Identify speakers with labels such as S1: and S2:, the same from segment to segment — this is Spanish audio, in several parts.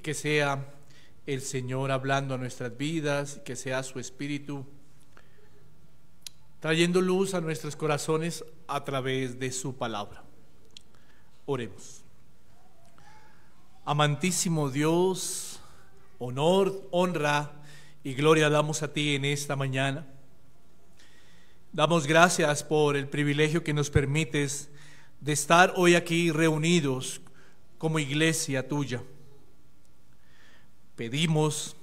S1: que sea el Señor hablando a nuestras vidas, que sea su Espíritu trayendo luz a nuestros corazones a través de su palabra. Oremos. Amantísimo Dios, honor, honra y gloria damos a ti en esta mañana. Damos gracias por el privilegio que nos permites de estar hoy aquí reunidos como iglesia tuya. Pedimos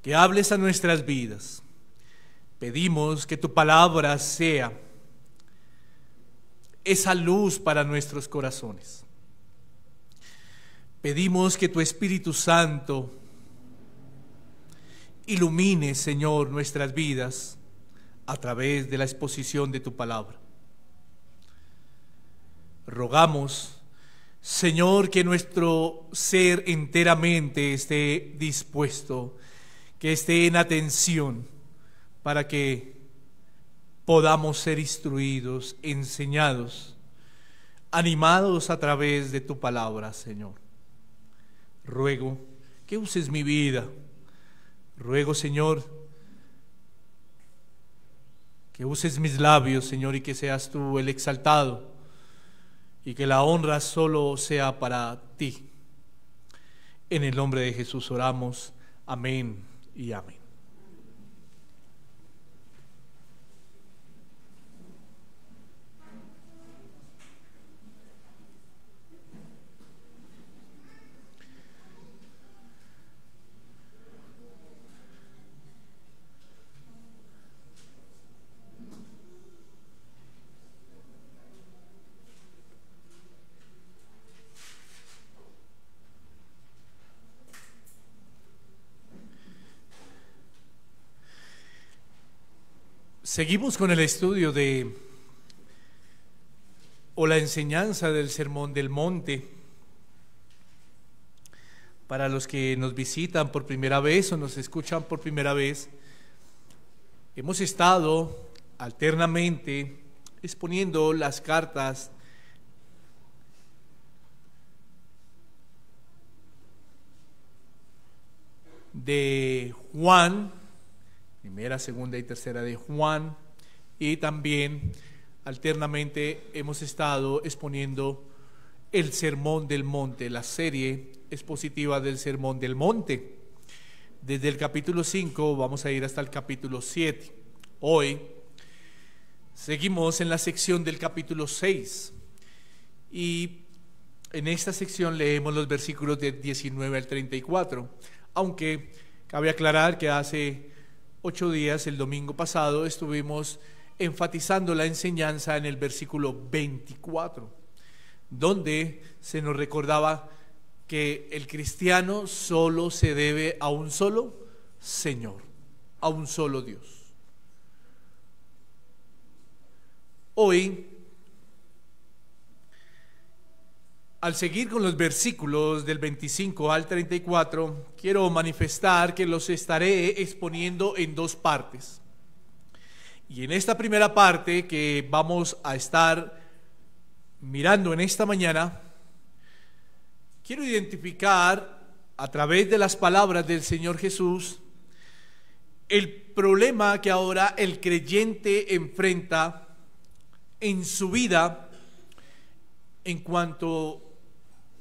S1: que hables a nuestras vidas. Pedimos que tu palabra sea esa luz para nuestros corazones. Pedimos que tu Espíritu Santo ilumine, Señor, nuestras vidas a través de la exposición de tu palabra. Rogamos, Señor, que nuestro ser enteramente esté dispuesto, que esté en atención, para que podamos ser instruidos, enseñados, animados a través de tu palabra, Señor. Ruego que uses mi vida. Ruego, Señor, que uses mis labios, Señor, y que seas tú el exaltado, y que la honra solo sea para ti. En el nombre de Jesús oramos. Amén y amén. Seguimos con el estudio o la enseñanza del Sermón del Monte. Para los que nos visitan por primera vez o nos escuchan por primera vez, hemos estado alternamente exponiendo las cartas de Juan, primera, segunda y tercera de Juan, y también alternamente hemos estado exponiendo el Sermón del Monte, la serie expositiva del Sermón del Monte. Desde el capítulo 5 vamos a ir hasta el capítulo 7. Hoy seguimos en la sección del capítulo 6 y en esta sección leemos los versículos de 19 al 34, aunque cabe aclarar que hace 8 días, el domingo pasado, estuvimos enfatizando la enseñanza en el versículo 24, donde se nos recordaba que el cristiano solo se debe a un solo Señor, a un solo Dios. Hoy, al seguir con los versículos del 25 al 34, quiero manifestar que los estaré exponiendo en dos partes. Y en esta primera parte que vamos a estar mirando en esta mañana, quiero identificar a través de las palabras del Señor Jesús el problema que ahora el creyente enfrenta en su vida en cuanto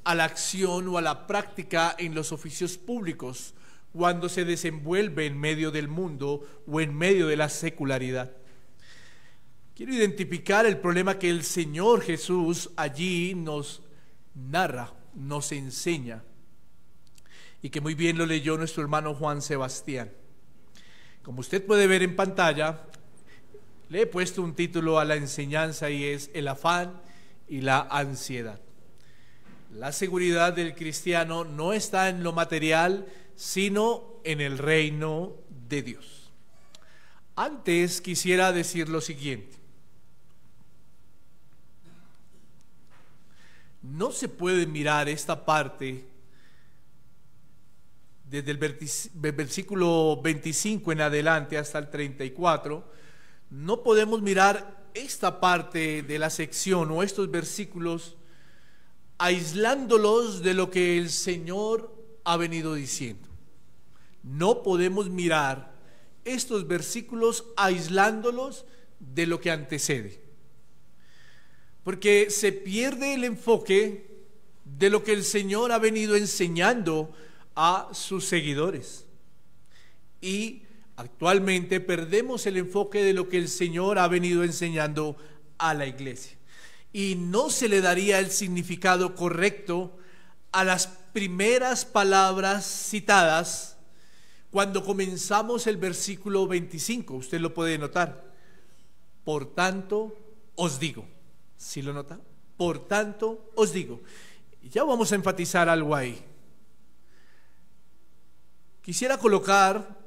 S1: a la acción o a la práctica en los oficios públicos, cuando se desenvuelve en medio del mundo o en medio de la secularidad. Quiero identificar el problema que el Señor Jesús allí nos narra, nos enseña, y que muy bien lo leyó nuestro hermano Juan Sebastián. Como usted puede ver en pantalla, le he puesto un título a la enseñanza y es el afán y la ansiedad. La seguridad del cristiano no está en lo material, sino en el reino de Dios. Antes quisiera decir lo siguiente. No se puede mirar esta parte desde el versículo 25 en adelante hasta el 34. No podemos mirar esta parte de la sección o estos versículos aislándolos de lo que el Señor ha venido diciendo. No podemos mirar estos versículos aislándolos de lo que antecede, porque se pierde el enfoque de lo que el Señor ha venido enseñando a sus seguidores, y actualmente perdemos el enfoque de lo que el Señor ha venido enseñando a la iglesia, y no se le daría el significado correcto a las primeras palabras citadas cuando comenzamos el versículo 25. Usted lo puede notar. Por tanto os digo. ¿Sí lo nota? Por tanto os digo. Ya vamos a enfatizar algo ahí. Quisiera colocar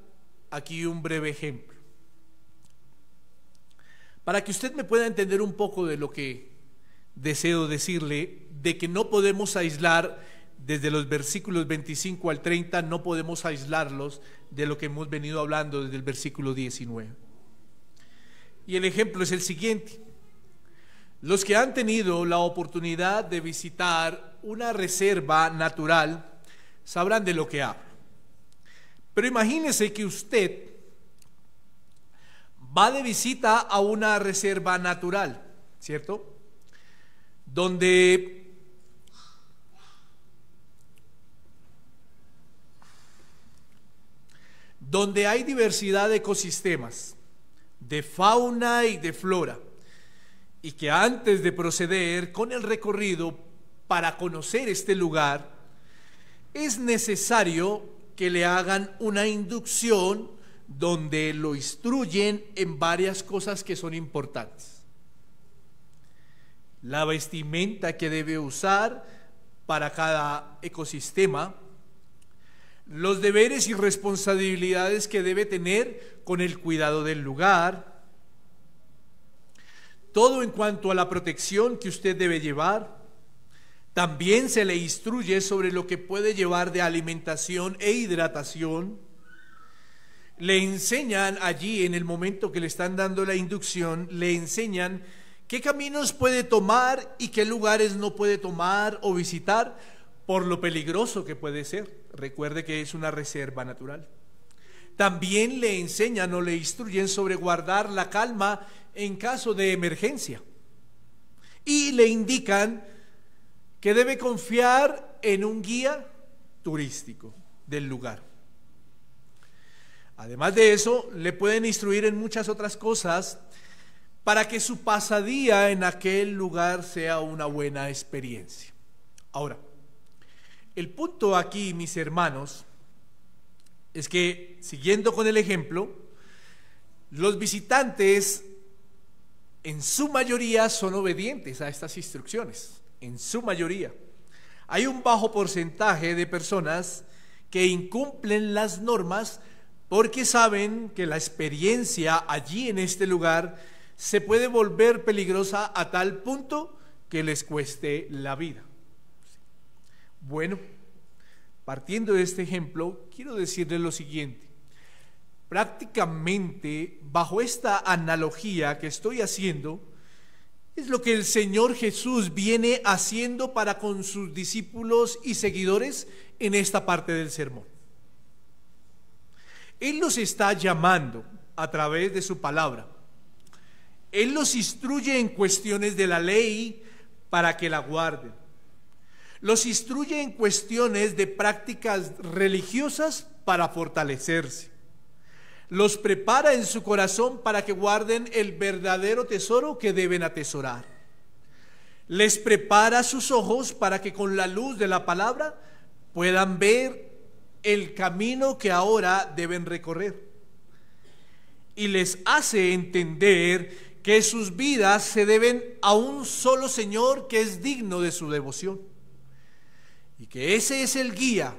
S1: aquí un breve ejemplo para que usted me pueda entender un poco de lo que deseo decirle, de que no podemos aislar desde los versículos 25 al 30, no podemos aislarlos de lo que hemos venido hablando desde el versículo 19. Y el ejemplo es el siguiente. Los que han tenido la oportunidad de visitar una reserva natural sabrán de lo que hablo. Pero imagínese que usted va de visita a una reserva natural, ¿cierto? Donde hay diversidad de ecosistemas, de fauna y de flora, y que antes de proceder con el recorrido para conocer este lugar, es necesario que le hagan una inducción donde lo instruyen en varias cosas que son importantes. La vestimenta que debe usar para cada ecosistema, los deberes y responsabilidades que debe tener con el cuidado del lugar, todo en cuanto a la protección que usted debe llevar. También se le instruye sobre lo que puede llevar de alimentación e hidratación. Le enseñan allí, en el momento que le están dando la inducción, le enseñan qué caminos puede tomar y qué lugares no puede tomar o visitar por lo peligroso que puede ser. Recuerde que es una reserva natural. También le enseñan o le instruyen sobre guardar la calma en caso de emergencia. Y le indican que debe confiar en un guía turístico del lugar. Además de eso, le pueden instruir en muchas otras cosas para que su pasadía en aquel lugar sea una buena experiencia. Ahora, el punto aquí, mis hermanos, es que, siguiendo con el ejemplo, los visitantes en su mayoría son obedientes a estas instrucciones, en su mayoría. Hay un bajo porcentaje de personas que incumplen las normas porque saben que la experiencia allí en este lugar se puede volver peligrosa a tal punto que les cueste la vida. Bueno, partiendo de este ejemplo, quiero decirles lo siguiente. Prácticamente, bajo esta analogía que estoy haciendo, es lo que el Señor Jesús viene haciendo para con sus discípulos y seguidores en esta parte del sermón. Él los está llamando a través de su palabra. Él los instruye en cuestiones de la ley para que la guarden. Los instruye en cuestiones de prácticas religiosas para fortalecerse. Los prepara en su corazón para que guarden el verdadero tesoro que deben atesorar. Les prepara sus ojos para que con la luz de la palabra puedan ver el camino que ahora deben recorrer. Y les hace entender que sus vidas se deben a un solo Señor que es digno de su devoción. Y que ese es el guía,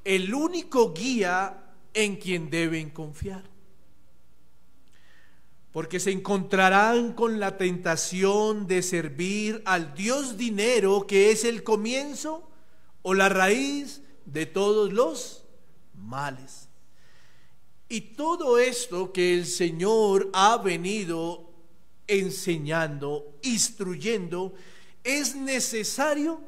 S1: el único guía en quien deben confiar. Porque se encontrarán con la tentación de servir al Dios dinero, que es el comienzo o la raíz de todos los males. Y todo esto que el Señor ha venido enseñando, instruyendo, es necesario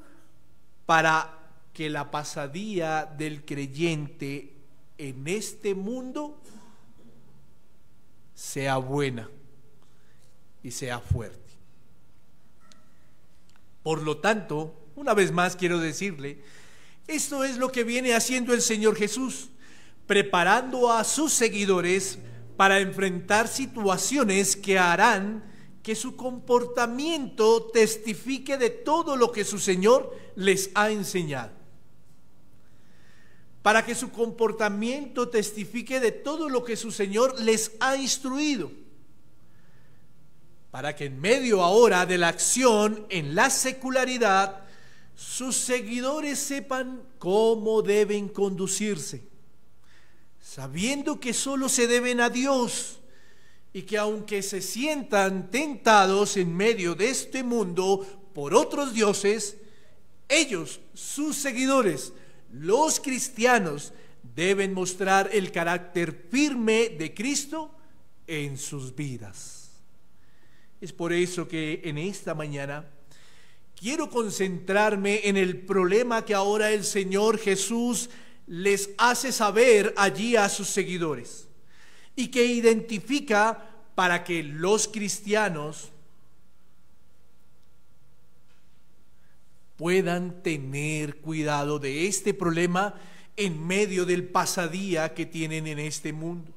S1: para que la pasadía del creyente en este mundo sea buena y sea fuerte. Por lo tanto, una vez más quiero decirle, esto es lo que viene haciendo el Señor Jesús, preparando a sus seguidores para enfrentar situaciones que harán que su comportamiento testifique de todo lo que su Señor les ha enseñado. Para que su comportamiento testifique de todo lo que su Señor les ha instruido. Para que en medio ahora de la acción en la secularidad, sus seguidores sepan cómo deben conducirse, sabiendo que solo se deben a Dios y que aunque se sientan tentados en medio de este mundo por otros dioses, ellos, sus seguidores, los cristianos, deben mostrar el carácter firme de Cristo en sus vidas. Es por eso que en esta mañana quiero concentrarme en el problema que ahora el Señor Jesús les hace saber allí a sus seguidores y que identifica para que los cristianos puedan tener cuidado de este problema en medio del pasadía que tienen en este mundo.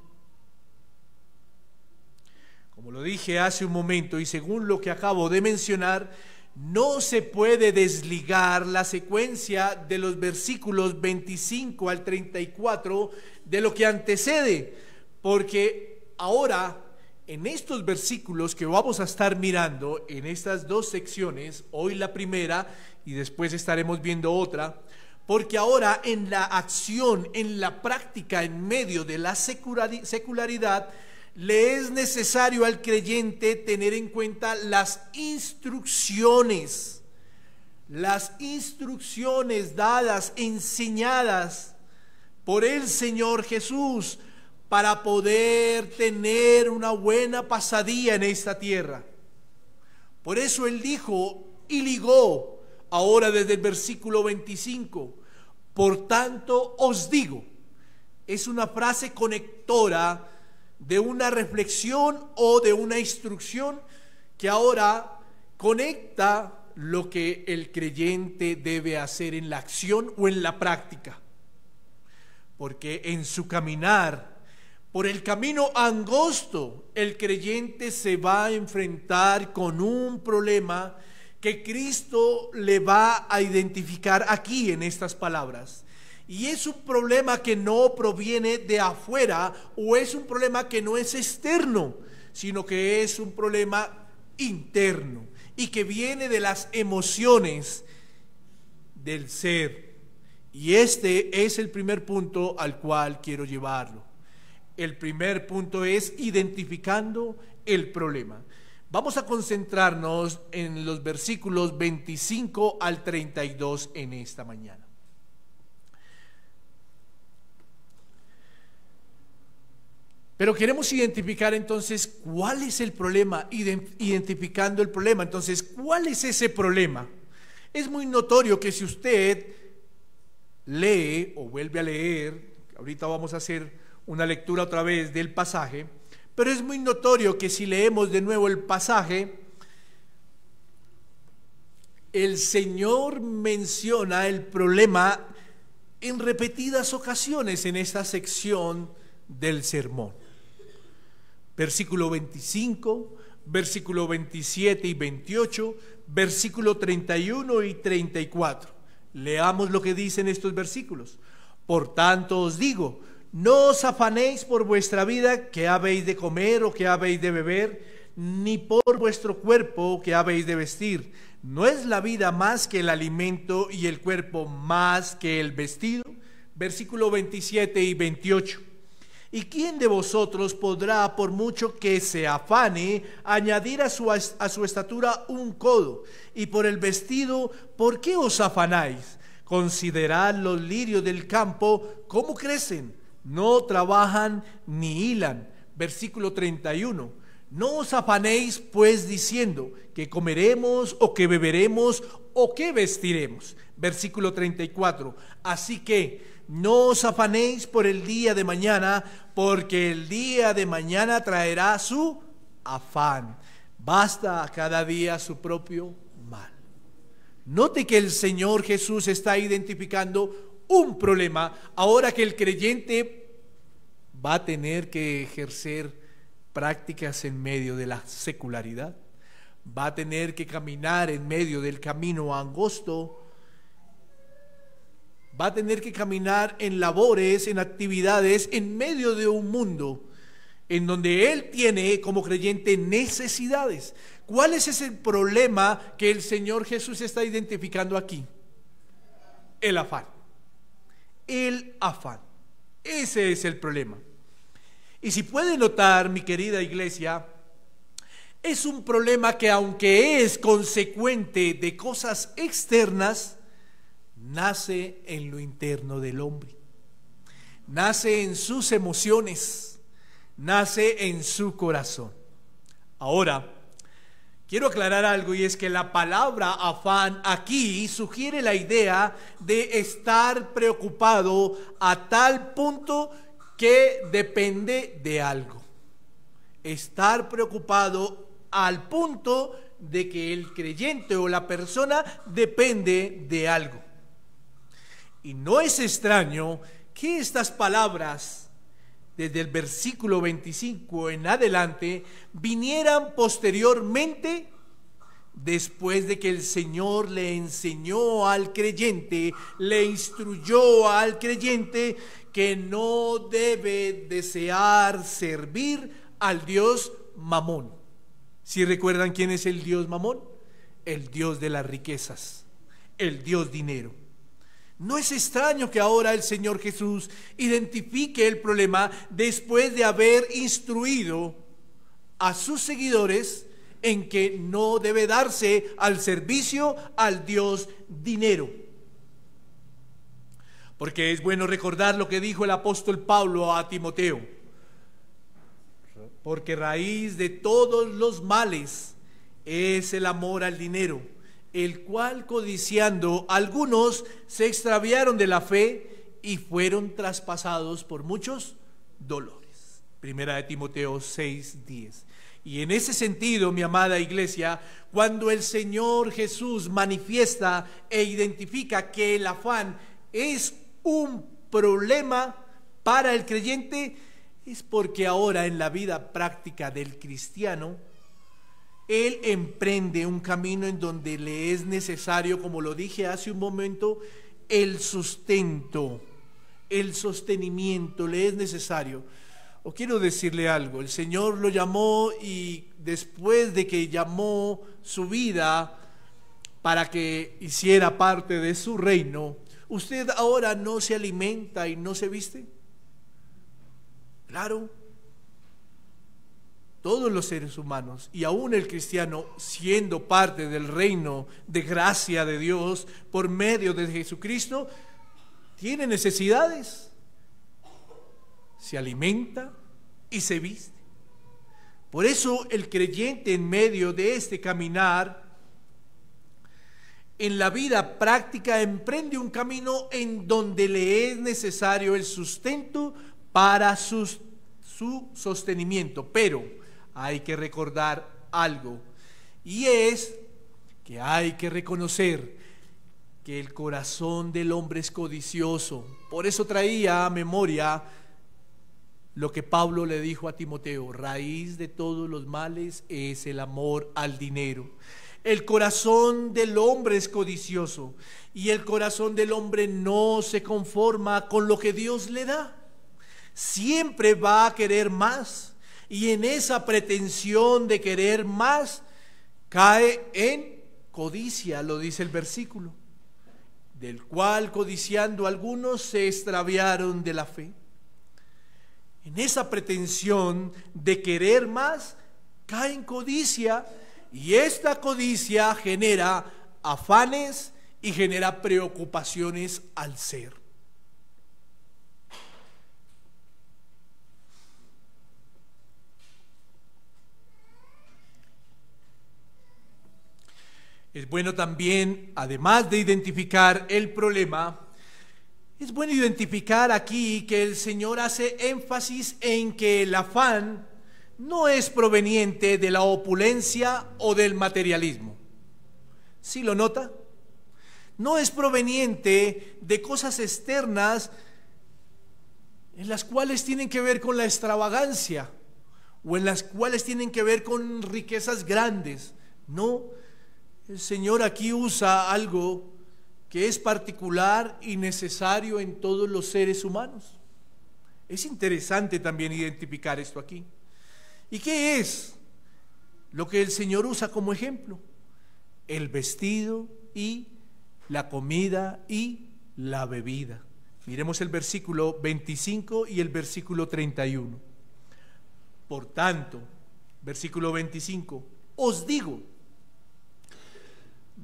S1: Como lo dije hace un momento y según lo que acabo de mencionar, no se puede desligar la secuencia de los versículos 25 al 34 de lo que antecede, porque ahora en estos versículos que vamos a estar mirando en estas dos secciones, hoy la primera y después estaremos viendo otra, porque ahora en la acción, en la práctica, en medio de la secularidad, le es necesario al creyente tener en cuenta las instrucciones dadas, enseñadas por el Señor Jesús para poder tener una buena pasadía en esta tierra. Por eso Él dijo y ligó ahora desde el versículo 25, por tanto os digo, es una frase conectora de una reflexión o de una instrucción que ahora conecta lo que el creyente debe hacer en la acción o en la práctica. Porque en su caminar, por el camino angosto, el creyente se va a enfrentar con un problema que Cristo le va a identificar aquí en estas palabras. Y es un problema que no proviene de afuera o es un problema que no es externo, sino que es un problema interno y que viene de las emociones del ser. Y este es el primer punto al cual quiero llevarlo. El primer punto es identificando el problema. Vamos a concentrarnos en los versículos 25 al 32 en esta mañana. Pero queremos identificar entonces cuál es el problema, identificando el problema. Entonces, ¿cuál es ese problema? Es muy notorio que si usted lee o vuelve a leer, ahorita vamos a hacer una lectura otra vez del pasaje, pero es muy notorio que si leemos de nuevo el pasaje, el Señor menciona el problema en repetidas ocasiones en esta sección del sermón. Versículo 25, versículo 27 y 28, versículo 31 y 34. Leamos lo que dicen estos versículos. Por tanto os digo, no os afanéis por vuestra vida, que habéis de comer o que habéis de beber, ni por vuestro cuerpo, que habéis de vestir. ¿No es la vida más que el alimento y el cuerpo más que el vestido? Versículo 27 y 28. ¿Y quién de vosotros podrá, por mucho que se afane, añadir a su estatura un codo? Y por el vestido, ¿por qué os afanáis? Considerad los lirios del campo, cómo crecen, no trabajan ni hilan. Versículo 31. No os afanéis pues diciendo que comeremos o que beberemos o qué vestiremos. Versículo 34. Así que no os afanéis por el día de mañana, porque el día de mañana traerá su afán. Basta a cada día su propio mal. Note que el Señor Jesús está identificando un problema ahora que el creyente va a tener que ejercer prácticas en medio de la secularidad, va a tener que caminar en medio del camino angosto, va a tener que caminar en labores, en actividades, en medio de un mundo en donde él tiene como creyente necesidades. ¿Cuál es ese problema que el Señor Jesús está identificando aquí? El afán. El afán. Ese es el problema. Y si puede notar, mi querida iglesia, es un problema que aunque es consecuente de cosas externas, nace en lo interno del hombre. Nace en sus emociones, nace en su corazón. Ahora, quiero aclarar algo, y es que la palabra afán aquí sugiere la idea de estar preocupado a tal punto que depende de algo. Estar preocupado al punto de que el creyente o la persona depende de algo. Y no es extraño que estas palabras, desde el versículo 25 en adelante, vinieran posteriormente, después de que el Señor le enseñó al creyente, le instruyó al creyente que no debe desear servir al Dios Mamón. ¿Sí recuerdan quién es el Dios Mamón? El Dios de las riquezas, el Dios dinero. No es extraño que ahora el Señor Jesús identifique el problema después de haber instruido a sus seguidores en que no debe darse al servicio al Dios dinero. Porque es bueno recordar lo que dijo el apóstol Pablo a Timoteo. Porque raíz de todos los males es el amor al dinero, el cual codiciando algunos se extraviaron de la fe y fueron traspasados por muchos dolores. Primera de Timoteo 6:10. Y en ese sentido, mi amada iglesia, cuando el Señor Jesús manifiesta e identifica que el afán es un problema para el creyente, es porque ahora en la vida práctica del cristiano, él emprende un camino en donde le es necesario, como lo dije hace un momento, el sustento, el sostenimiento, le es necesario. O quiero decirle algo, el Señor lo llamó y después de que llamó su vida para que hiciera parte de su reino, ¿usted ahora no se alimenta y no se viste? Claro. Todos los seres humanos, y aún el cristiano, siendo parte del reino de gracia de Dios por medio de Jesucristo, tiene necesidades, se alimenta y se viste. Por eso el creyente, en medio de este caminar en la vida práctica, emprende un camino en donde le es necesario el sustento para su sostenimiento. Pero hay que recordar algo, y es que hay que reconocer que el corazón del hombre es codicioso. Por eso traía a memoria lo que Pablo le dijo a Timoteo: raíz de todos los males es el amor al dinero. El corazón del hombre es codicioso, y el corazón del hombre no se conforma con lo que Dios le da. Siempre va a querer más. Y en esa pretensión de querer más, cae en codicia, lo dice el versículo, del cual codiciando algunos se extraviaron de la fe. En esa pretensión de querer más, cae en codicia, y esta codicia genera afanes y genera preocupaciones al ser. Es bueno también, además de identificar el problema, es bueno identificar aquí que el Señor hace énfasis en que el afán no es proveniente de la opulencia o del materialismo. ¿Sí lo nota? No es proveniente de cosas externas en las cuales tienen que ver con la extravagancia o en las cuales tienen que ver con riquezas grandes. No, el Señor aquí usa algo que es particular y necesario en todos los seres humanos. Es interesante también identificar esto aquí. ¿Y qué es lo que el Señor usa como ejemplo? El vestido y la comida y la bebida. Miremos el versículo 25 y el versículo 31. Por tanto, versículo 25, os digo,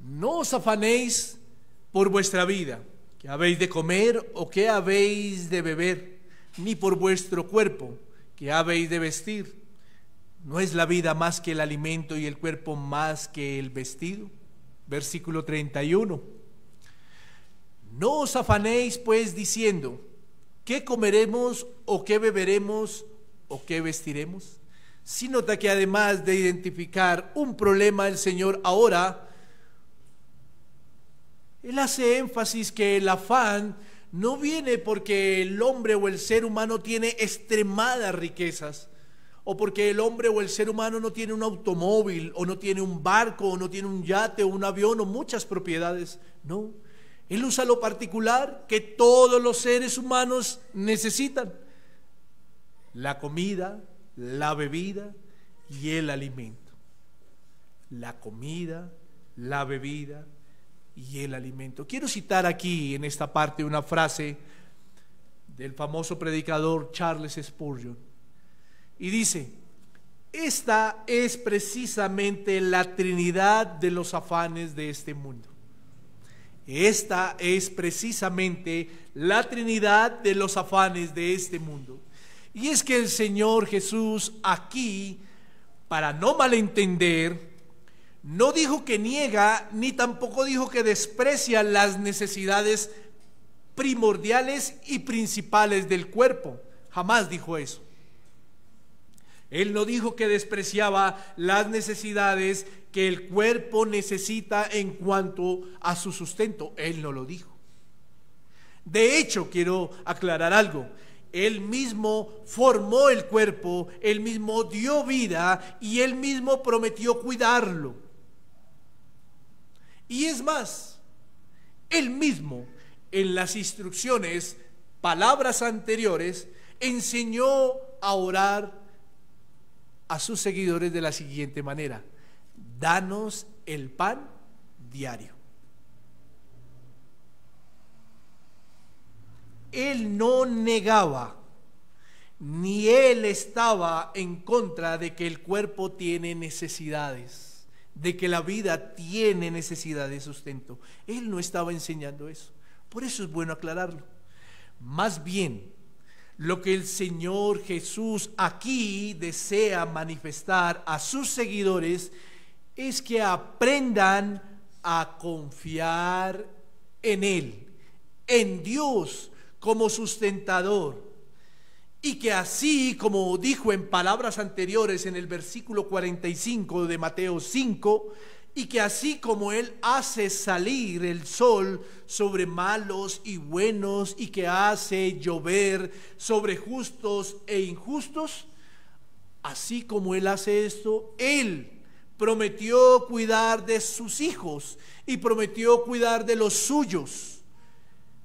S1: no os afanéis por vuestra vida, qué habéis de comer o qué habéis de beber, ni por vuestro cuerpo, qué habéis de vestir. ¿No es la vida más que el alimento y el cuerpo más que el vestido? Versículo 31. No os afanéis pues diciendo, ¿qué comeremos o qué beberemos o qué vestiremos? Si nota que además de identificar un problema, el Señor ahora Él hace énfasis que el afán no viene porque el hombre o el ser humano tiene extremadas riquezas, o porque el hombre o el ser humano no tiene un automóvil, o no tiene un barco, o no tiene un yate, o un avión, o muchas propiedades. No, Él usa lo particular que todos los seres humanos necesitan: la comida, la bebida y el alimento. La comida, la bebida y el alimento. Quiero citar aquí en esta parte una frase del famoso predicador Charles Spurgeon, y dice: esta es precisamente la trinidad de los afanes de este mundo. Esta es precisamente la trinidad de los afanes de este mundo. Y es que el Señor Jesús aquí, para no malentender, no dijo que niega, ni tampoco dijo que desprecia las necesidades primordiales y principales del cuerpo. Jamás dijo eso. Él no dijo que despreciaba las necesidades que el cuerpo necesita en cuanto a su sustento. Él no lo dijo. De hecho, quiero aclarar algo. Él mismo formó el cuerpo, Él mismo dio vida y Él mismo prometió cuidarlo. Y es más, Él mismo en las instrucciones, palabras anteriores, enseñó a orar a sus seguidores de la siguiente manera: danos el pan diario. Él no negaba, ni Él estaba en contra de que el cuerpo tiene necesidades, de que la vida tiene necesidad de sustento. Él no estaba enseñando eso. Por eso es bueno aclararlo. Más bien, lo que el Señor Jesús aquí desea manifestar a sus seguidores es que aprendan a confiar en Él, en Dios como sustentador, y que así como dijo en palabras anteriores en el versículo 45 de Mateo 5, y que así como Él hace salir el sol sobre malos y buenos, y que hace llover sobre justos e injustos, así como Él hace esto, Él prometió cuidar de sus hijos y prometió cuidar de los suyos.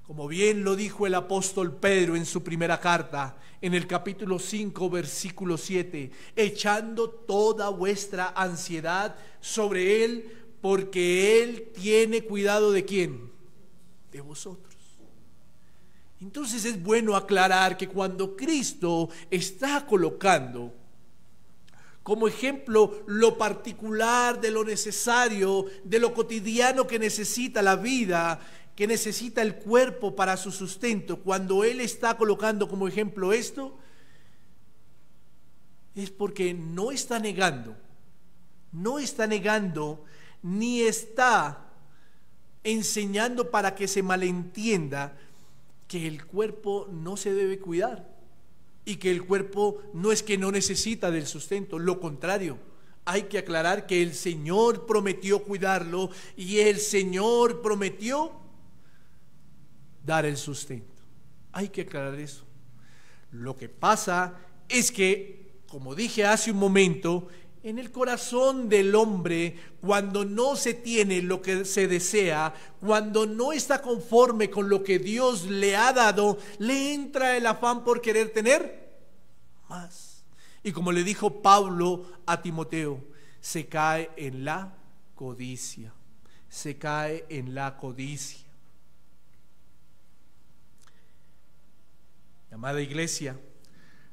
S1: Como bien lo dijo el apóstol Pedro en su primera carta, en el capítulo 5, versículo 7, echando toda vuestra ansiedad sobre Él, porque Él tiene cuidado ¿de quién? De vosotros. Entonces es bueno aclarar que cuando Cristo está colocando como ejemplo lo particular de lo necesario, de lo cotidiano que necesita la vida, que necesita el cuerpo para su sustento, cuando Él está colocando como ejemplo esto, es porque no está negando ni está enseñando para que se malentienda que el cuerpo no se debe cuidar y que el cuerpo no es que no necesita del sustento, lo contrario. Hay que aclarar que el Señor prometió cuidarlo y el Señor prometió dar el sustento. Hay que aclarar eso. Lo que pasa es que, como dije hace un momento, en el corazón del hombre, cuando no se tiene lo que se desea, cuando no está conforme con lo que Dios le ha dado, le entra el afán por querer tener más. Y como le dijo Pablo a Timoteo, se cae en la codicia, se cae en la codicia. Amada iglesia,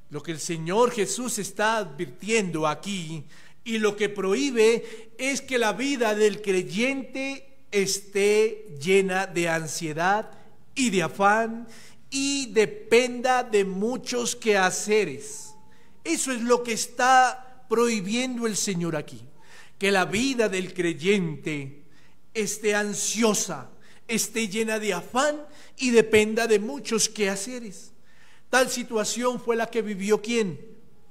S1: lo que el Señor Jesús está advirtiendo aquí y lo que prohíbe es que la vida del creyente esté llena de ansiedad y de afán y dependa de muchos quehaceres. Eso es lo que está prohibiendo el Señor aquí, que la vida del creyente esté ansiosa, esté llena de afán y dependa de muchos quehaceres. Tal situación fue la que vivió ¿quién?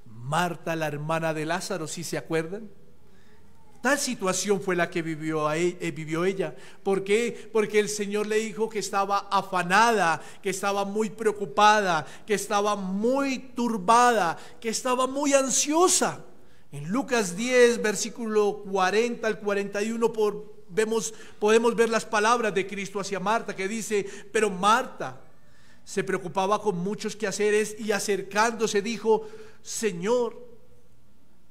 S1: Marta, la hermana de Lázaro, ¿sí se acuerdan? Tal situación fue la que vivió ella. ¿Por qué? Porque el Señor le dijo que estaba afanada, que estaba muy preocupada, que estaba muy turbada, que estaba muy ansiosa. En Lucas 10, versículo 40 al 41, podemos ver las palabras de Cristo hacia Marta, que dice: pero Marta se preocupaba con muchos quehaceres y acercándose dijo: Señor,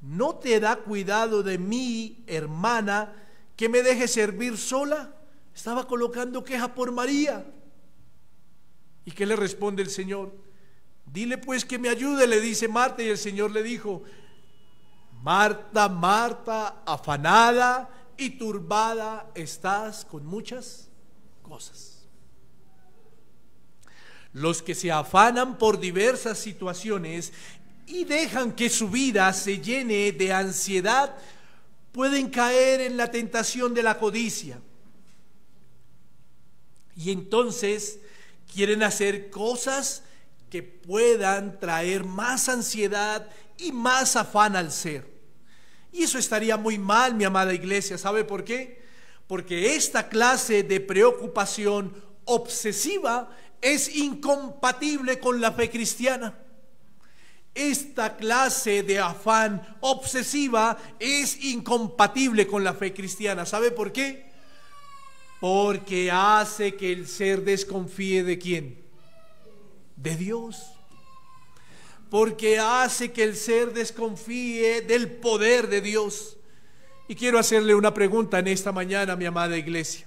S1: ¿no te da cuidado de mi hermana, que me deje servir sola? Estaba colocando queja por María. ¿Y qué le responde el Señor? Dile pues que me ayude, le dice Marta. Y el Señor le dijo: Marta, Marta, afanada y turbada estás con muchas cosas. Los que se afanan por diversas situaciones y dejan que su vida se llene de ansiedad, pueden caer en la tentación de la codicia. Y entonces quieren hacer cosas que puedan traer más ansiedad y más afán al ser. Y eso estaría muy mal, mi amada iglesia. ¿Sabe por qué? Porque esta clase de preocupación obsesiva es incompatible con la fe cristiana. Esta clase de afán obsesiva es incompatible con la fe cristiana. ¿Sabe por qué? Porque hace que el ser desconfíe ¿de quién? De Dios. Porque hace que el ser desconfíe del poder de Dios. Y quiero hacerle una pregunta en esta mañana, mi amada iglesia.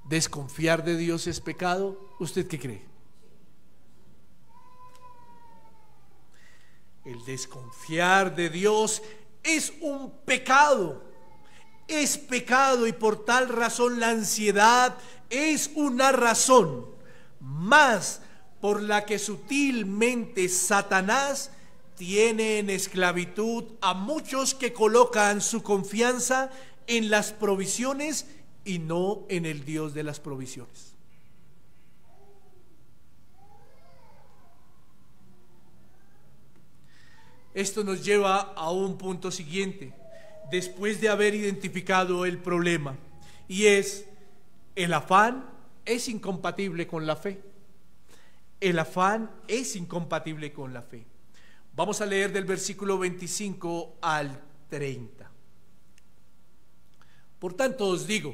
S1: ¿Desconfiar de Dios es pecado? ¿Usted qué cree? El desconfiar de Dios es un pecado. Es pecado y por tal razón la ansiedad es una razón más por la que sutilmente Satanás tiene en esclavitud a muchos que colocan su confianza en las provisiones y no en el Dios de las provisiones. Esto nos lleva a un punto siguiente, después de haber identificado el problema, y es: el afán es incompatible con la fe. El afán es incompatible con la fe. Vamos a leer del versículo 25 al 30. Por tanto os digo,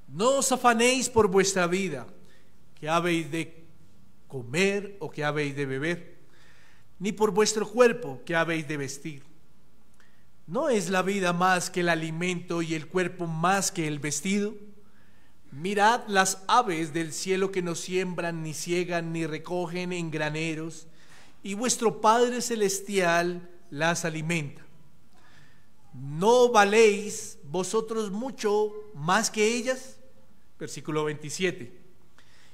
S1: no os afanéis por vuestra vida, que habéis de comer o que habéis de beber, ni por vuestro cuerpo, que habéis de vestir. ¿No es la vida más que el alimento y el cuerpo más que el vestido? Mirad las aves del cielo, que no siembran, ni siegan, ni recogen en graneros, y vuestro Padre Celestial las alimenta. ¿No valéis vosotros mucho más que ellas? Versículo 27.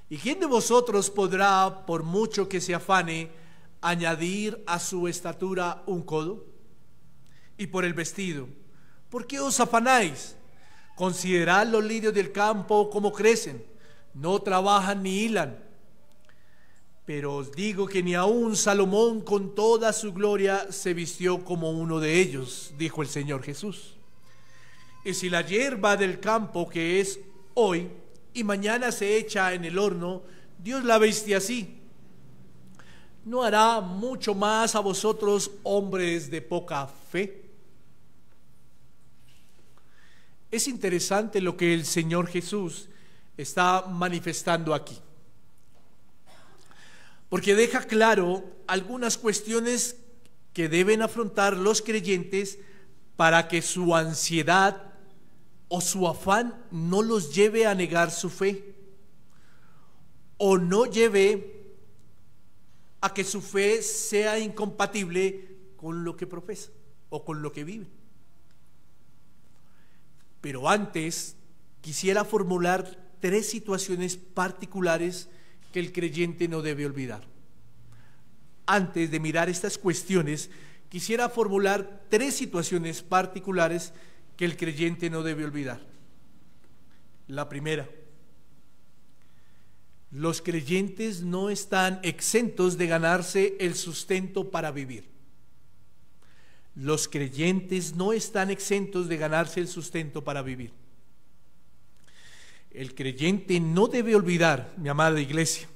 S1: ¿Y quién de vosotros podrá, por mucho que se afane, añadir a su estatura un codo? y por el vestido. ¿Por qué os afanáis? Considerad los lirios del campo cómo crecen, no trabajan ni hilan. Pero os digo que ni aun Salomón con toda su gloria se vistió como uno de ellos, dijo el Señor Jesús. Y si la hierba del campo que es hoy y mañana se echa en el horno, Dios la viste así, ¿no hará mucho más a vosotros, hombres de poca fe? Es interesante lo que el Señor Jesús está manifestando aquí, porque deja claro algunas cuestiones que deben afrontar los creyentes para que su ansiedad o su afán no los lleve a negar su fe, o no lleve a que su fe sea incompatible con lo que profesa o con lo que vive. Pero antes quisiera formular 3 situaciones particulares que el creyente no debe olvidar. Antes de mirar estas cuestiones, quisiera formular 3 situaciones particulares que el creyente no debe olvidar. La primera: los creyentes no están exentos de ganarse el sustento para vivir. Los creyentes no están exentos de ganarse el sustento para vivir. El creyente no debe olvidar, mi amada iglesia,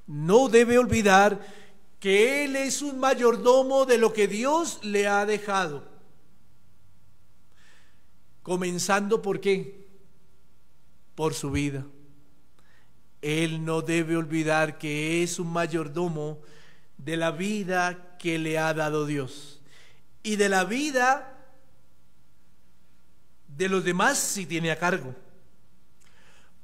S1: no debe olvidar que él es un mayordomo de lo que Dios le ha dejado. Comenzando ¿por qué? Por su vida. Él no debe olvidar que es un mayordomo de la vida que le ha dado Dios y de la vida de los demás si tiene a cargo.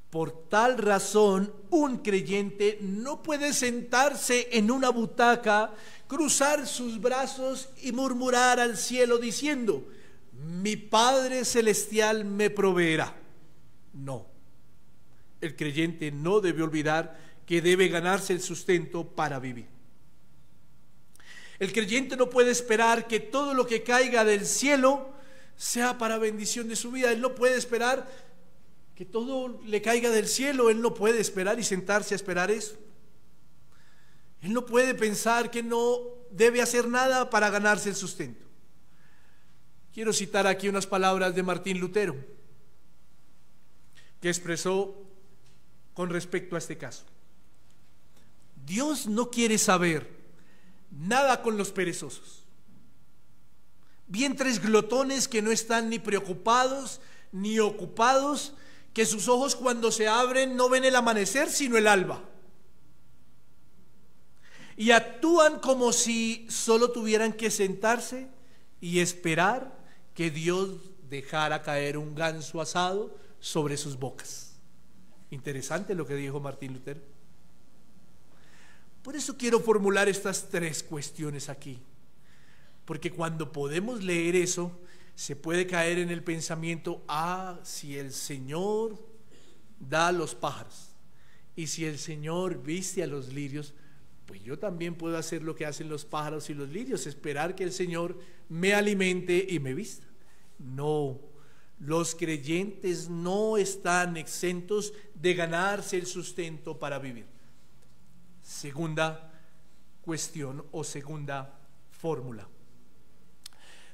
S1: Por tal razón, un creyente no puede sentarse en una butaca, cruzar sus brazos y murmurar al cielo diciendo: mi Padre Celestial me proveerá. No, el creyente no debe olvidar que debe ganarse el sustento para vivir. El creyente no puede esperar que todo lo que caiga del cielo sea para bendición de su vida. Él no puede esperar que todo le caiga del cielo. Él no puede esperar y sentarse a esperar eso. Él no puede pensar que no debe hacer nada para ganarse el sustento. Quiero citar aquí unas palabras de Martín Lutero, que expresó con respecto a este caso. Dios no quiere saber nada con los perezosos, vientres glotones que no están ni preocupados ni ocupados, que sus ojos cuando se abren no ven el amanecer sino el alba, y actúan como si solo tuvieran que sentarse y esperar que Dios dejara caer un ganso asado sobre sus bocas. Interesante lo que dijo Martín Lutero. Por eso quiero formular estas 3 cuestiones aquí, porque cuando podemos leer eso, se puede caer en el pensamiento: si el Señor da a los pájaros y si el Señor viste a los lirios, pues yo también puedo hacer lo que hacen los pájaros y los lirios, esperar que el Señor me alimente y me vista. No, los creyentes no están exentos de ganarse el sustento para vivir. Segunda cuestión o segunda fórmula: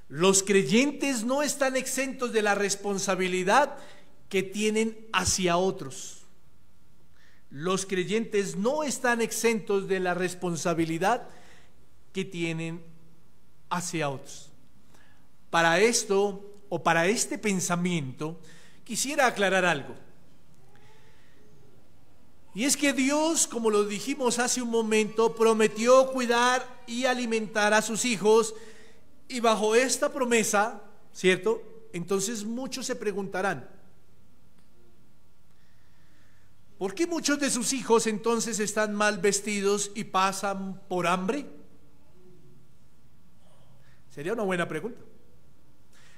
S1: los creyentes no están exentos de la responsabilidad que tienen hacia otros. Los creyentes no están exentos de la responsabilidad que tienen hacia otros. Para esto o para este pensamiento quisiera aclarar algo. Y es que Dios, como lo dijimos hace un momento, prometió cuidar y alimentar a sus hijos, y bajo esta promesa, ¿cierto? Entonces muchos se preguntarán: ¿por qué muchos de sus hijos entonces están mal vestidos y pasan por hambre? Sería una buena pregunta.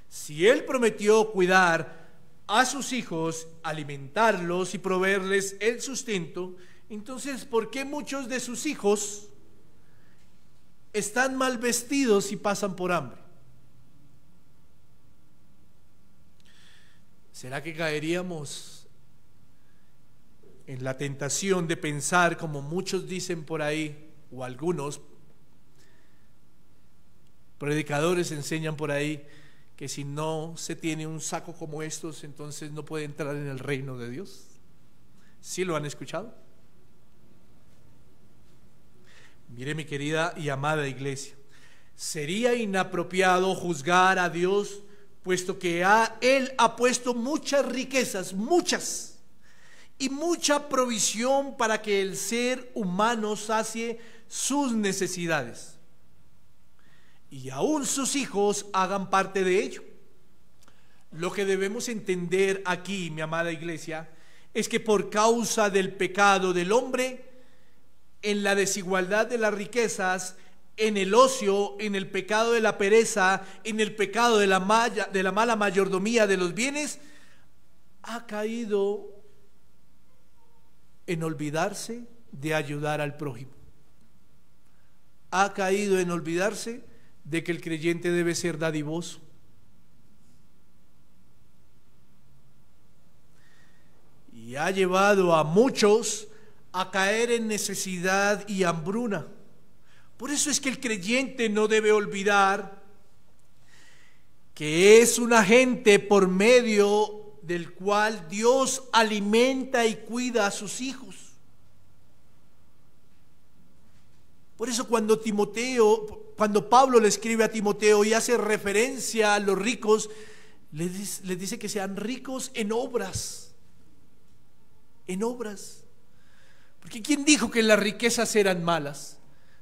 S1: Si Él prometió cuidar a sus hijos, alimentarlos y proveerles el sustento, entonces ¿por qué muchos de sus hijos están mal vestidos y pasan por hambre? ¿Será que caeríamos en la tentación de pensar, como muchos dicen por ahí, o algunos predicadores enseñan por ahí, que si no se tiene un saco como estos, entonces no puede entrar en el reino de Dios? ¿Sí lo han escuchado? Mire, mi querida y amada iglesia, sería inapropiado juzgar a Dios, puesto que Él ha puesto muchas riquezas, muchas, y mucha provisión para que el ser humano sacie sus necesidades, y aún sus hijos hagan parte de ello. Lo que debemos entender aquí, mi amada iglesia, es que por causa del pecado del hombre, en la desigualdad de las riquezas, en el ocio, en el pecado de la pereza, en el pecado de la mala mayordomía de los bienes, ha caído en olvidarse de ayudar al prójimo. Ha caído en olvidarse de que el creyente debe ser dadivoso. Y ha llevado a muchos a caer en necesidad y hambruna. Por eso es que el creyente no debe olvidar que es un agente por medio del cual Dios alimenta y cuida a sus hijos. Por eso cuando Pablo le escribe a Timoteo y hace referencia a los ricos, les dice que sean ricos en obras. En obras. Porque ¿quién dijo que las riquezas eran malas?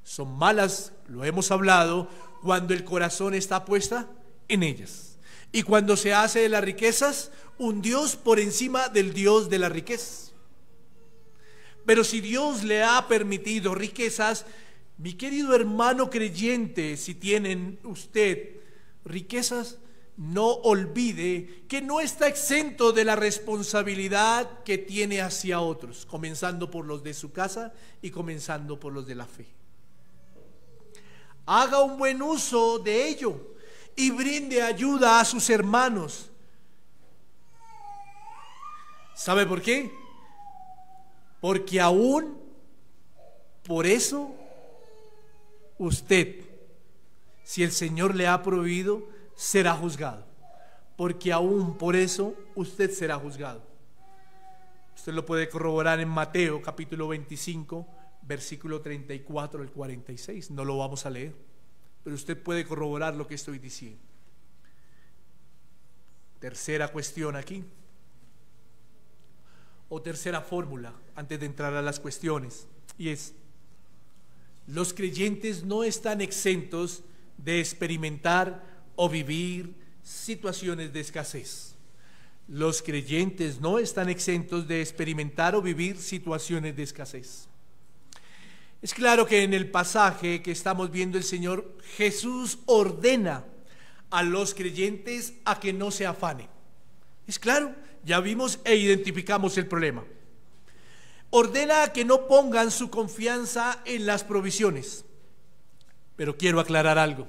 S1: Son malas, lo hemos hablado, cuando el corazón está puesta en ellas. Y cuando se hace de las riquezas un Dios por encima del Dios de las riquezas. Pero si Dios le ha permitido riquezas, mi querido hermano creyente, si tienen usted riquezas, no olvide que no está exento de la responsabilidad que tiene hacia otros, comenzando por los de su casa y comenzando por los de la fe. Haga un buen uso de ello y brinde ayuda a sus hermanos. ¿Sabe por qué? Porque aún por eso usted, si el Señor le ha prohibido, será juzgado, porque aún por eso usted será juzgado. Usted lo puede corroborar en Mateo capítulo 25, versículo 34 al 46. No lo vamos a leer, pero usted puede corroborar lo que estoy diciendo. Tercera cuestión aquí, o tercera fórmula, antes de entrar a las cuestiones, y es: los creyentes no están exentos de experimentar o vivir situaciones de escasez. Los creyentes no están exentos de experimentar o vivir situaciones de escasez. Es claro que en el pasaje que estamos viendo, el Señor Jesús ordena a los creyentes a que no se afanen. Es claro, ya vimos e identificamos el problema. Ordena a que no pongan su confianza en las provisiones. Pero quiero aclarar algo.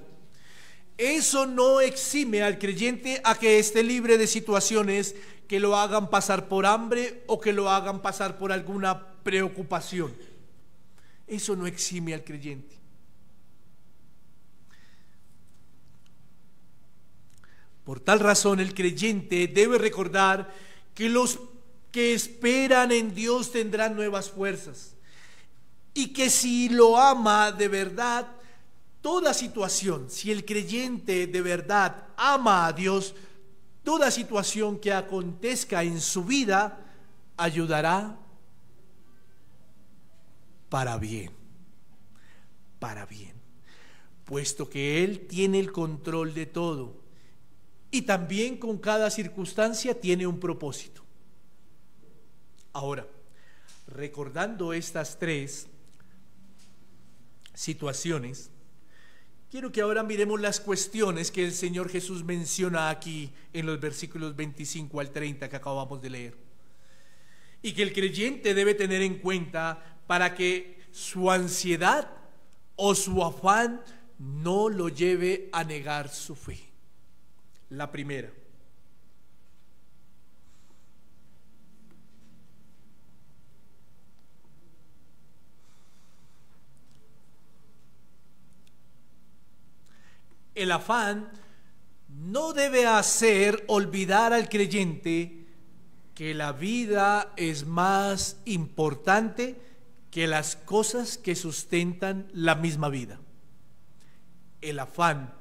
S1: Eso no exime al creyente a que esté libre de situaciones que lo hagan pasar por hambre o que lo hagan pasar por alguna preocupación. Eso no exime al creyente. Por tal razón, el creyente debe recordar que los que esperan en Dios tendrán nuevas fuerzas, y que si lo ama de verdad, toda situación, si el creyente de verdad ama a Dios, toda situación que acontezca en su vida ayudará para bien, puesto que Él tiene el control de todo y también con cada circunstancia tiene un propósito. Ahora, recordando estas tres situaciones, quiero que ahora miremos las cuestiones que el Señor Jesús menciona aquí en los versículos 25 al 30 que acabamos de leer, y que el creyente debe tener en cuenta para que su ansiedad o su afán no lo lleve a negar su fe. La primera: El afán no debe hacer olvidar al creyente que la vida es más importante que las cosas que sustentan la misma vida. El afán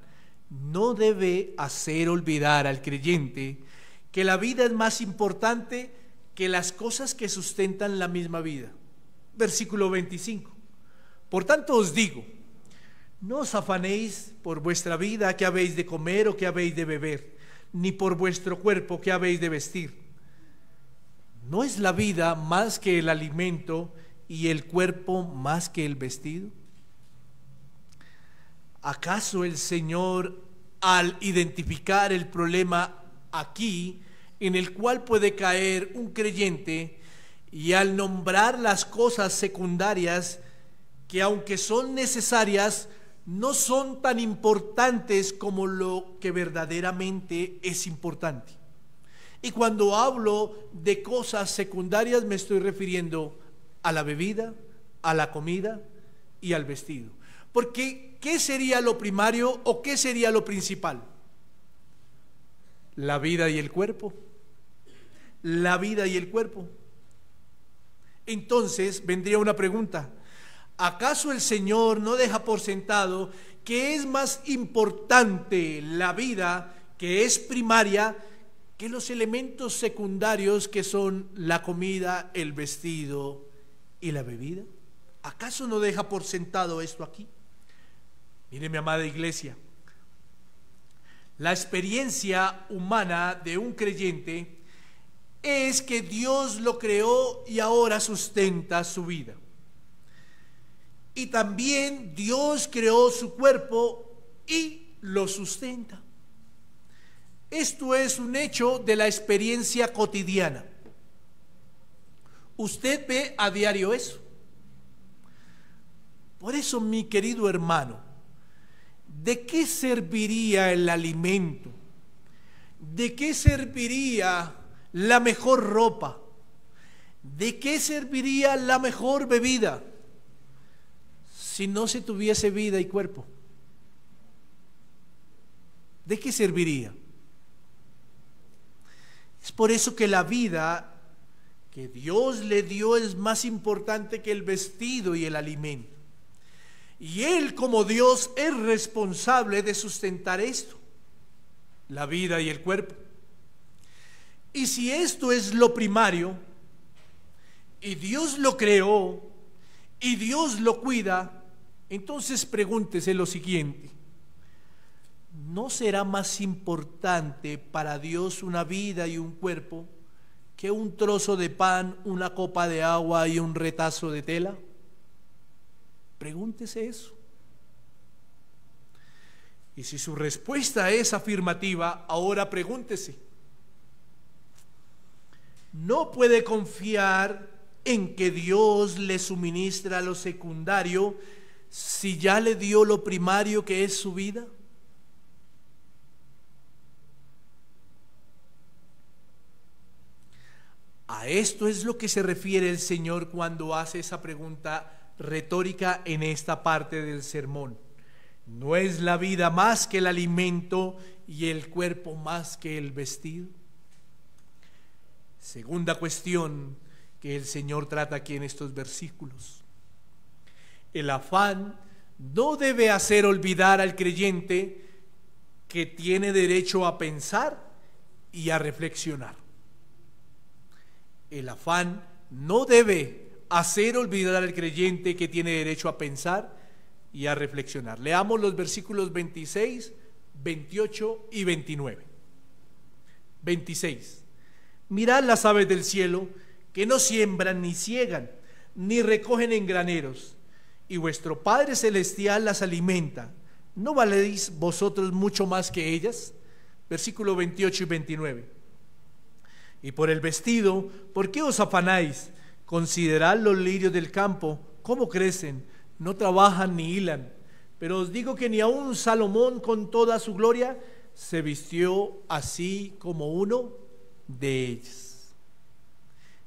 S1: no debe hacer olvidar al creyente que la vida es más importante que las cosas que sustentan la misma vida. Versículo 25. Por tanto os digo, no os afanéis por vuestra vida, qué habéis de comer o qué habéis de beber, ni por vuestro cuerpo, qué habéis de vestir. ¿No es la vida más que el alimento y el cuerpo más que el vestido? ¿Acaso el Señor, al identificar el problema aquí en el cual puede caer un creyente, y al nombrar las cosas secundarias que, aunque son necesarias, no son tan importantes como lo que verdaderamente es importante? Y cuando hablo de cosas secundarias me estoy refiriendo a la bebida, a la comida y al vestido. Porque ¿qué sería lo primario o qué sería lo principal? La vida y el cuerpo. La vida y el cuerpo. Entonces vendría una pregunta: ¿acaso el Señor no deja por sentado que es más importante la vida, que es primaria, que los elementos secundarios que son la comida, el vestido y la bebida? ¿Acaso no deja por sentado esto aquí? Mire, mi amada iglesia, la experiencia humana de un creyente es que Dios lo creó y ahora sustenta su vida. Y también Dios creó su cuerpo y lo sustenta. Esto es un hecho de la experiencia cotidiana. Usted ve a diario eso. Por eso, mi querido hermano, ¿de qué serviría el alimento? ¿De qué serviría la mejor ropa? ¿De qué serviría la mejor bebida si no se tuviese vida y cuerpo? ¿De qué serviría? Es por eso que la vida que Dios le dio es más importante que el vestido y el alimento. Y Él, como Dios, es responsable de sustentar esto, la vida y el cuerpo. Y si esto es lo primario, y Dios lo creó, y Dios lo cuida, entonces pregúntese lo siguiente: ¿no será más importante para Dios una vida y un cuerpo que un trozo de pan, una copa de agua y un retazo de tela? Pregúntese eso. Y si su respuesta es afirmativa, ahora pregúntese: ¿no puede confiar en que Dios le suministra lo secundario si ya le dio lo primario, que es su vida? A esto es lo que se refiere el Señor cuando hace esa pregunta retórica en esta parte del sermón. ¿No es la vida más que el alimento y el cuerpo más que el vestido? Segunda cuestión que el Señor trata aquí en estos versículos: el afán no debe hacer olvidar al creyente que tiene derecho a pensar y a reflexionar. El afán no debe hacer olvidar al creyente que tiene derecho a pensar y a reflexionar. Leamos los versículos 26, 28 y 29. 26. Mirad las aves del cielo, que no siembran ni ciegan, ni recogen en graneros, y vuestro Padre Celestial las alimenta. ¿No valéis vosotros mucho más que ellas? Versículo 28 y 29. Y por el vestido, ¿por qué os afanáis? Considerad los lirios del campo, cómo crecen, no trabajan ni hilan. Pero os digo que ni aun Salomón con toda su gloria se vistió así como uno de ellos.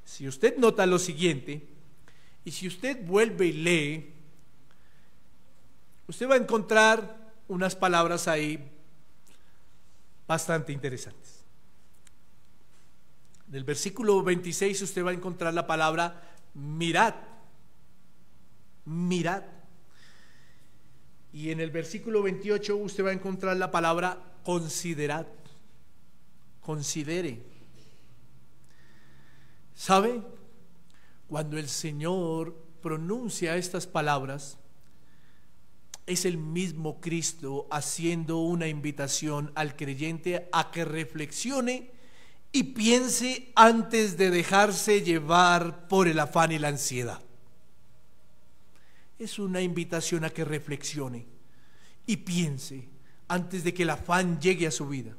S1: Si usted nota lo siguiente, y si usted vuelve y lee, usted va a encontrar unas palabras ahí bastante interesantes. En el versículo 26 usted va a encontrar la palabra mirad. Mirad. Y en el versículo 28 usted va a encontrar la palabra considerad. Considere. ¿Sabe? Cuando el Señor pronuncia estas palabras, es el mismo Cristo haciendo una invitación al creyente a que reflexione y piense antes de dejarse llevar por el afán y la ansiedad. Es una invitación a que reflexione y piense antes de que el afán llegue a su vida.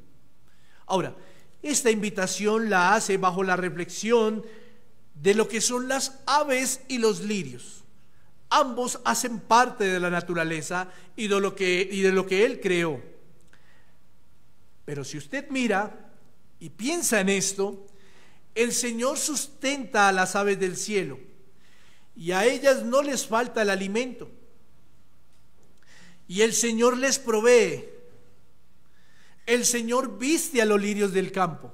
S1: Ahora, esta invitación la hace bajo la reflexión de lo que son las aves y los lirios. Ambos hacen parte de la naturaleza y de lo que Él creó. Pero si usted mira y piensa en esto, el Señor sustenta a las aves del cielo y a ellas no les falta el alimento. Y el Señor les provee. El Señor viste a los lirios del campo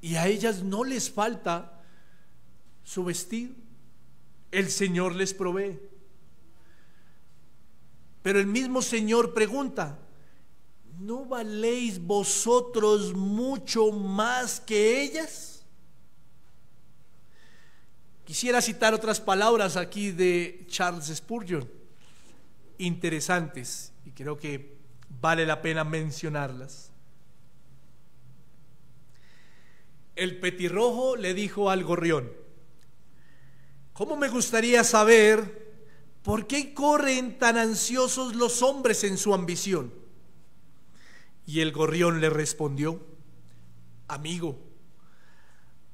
S1: y a ellas no les falta su vestido. El Señor les provee. Pero el mismo Señor pregunta: ¿no valéis vosotros mucho más que ellas? Quisiera citar otras palabras aquí de Charles Spurgeon, interesantes, y creo que vale la pena mencionarlas. El petirrojo le dijo al gorrión: ¿cómo me gustaría saber por qué corren tan ansiosos los hombres en su ambición? Y el gorrión le respondió: amigo,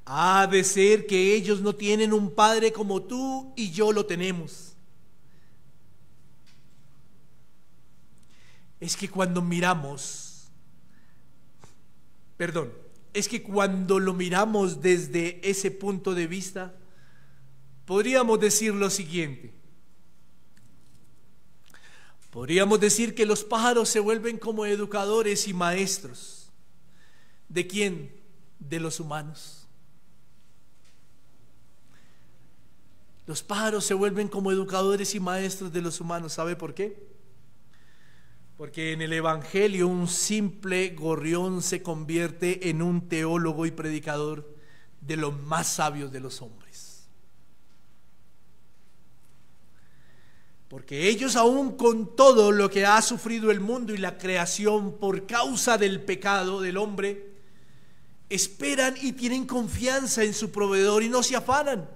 S1: ha de ser que ellos no tienen un padre como tú y yo lo tenemos. Es que cuando lo miramos desde ese punto de vista, podríamos decir lo siguiente. Podríamos decir que los pájaros se vuelven como educadores y maestros. ¿De quién? De los humanos. Los pájaros se vuelven como educadores y maestros de los humanos. ¿Sabe por qué? Porque en el Evangelio un simple gorrión se convierte en un teólogo y predicador de los más sabios de los hombres. Porque ellos, aún con todo lo que ha sufrido el mundo y la creación por causa del pecado del hombre, esperan y tienen confianza en su proveedor y no se afanan.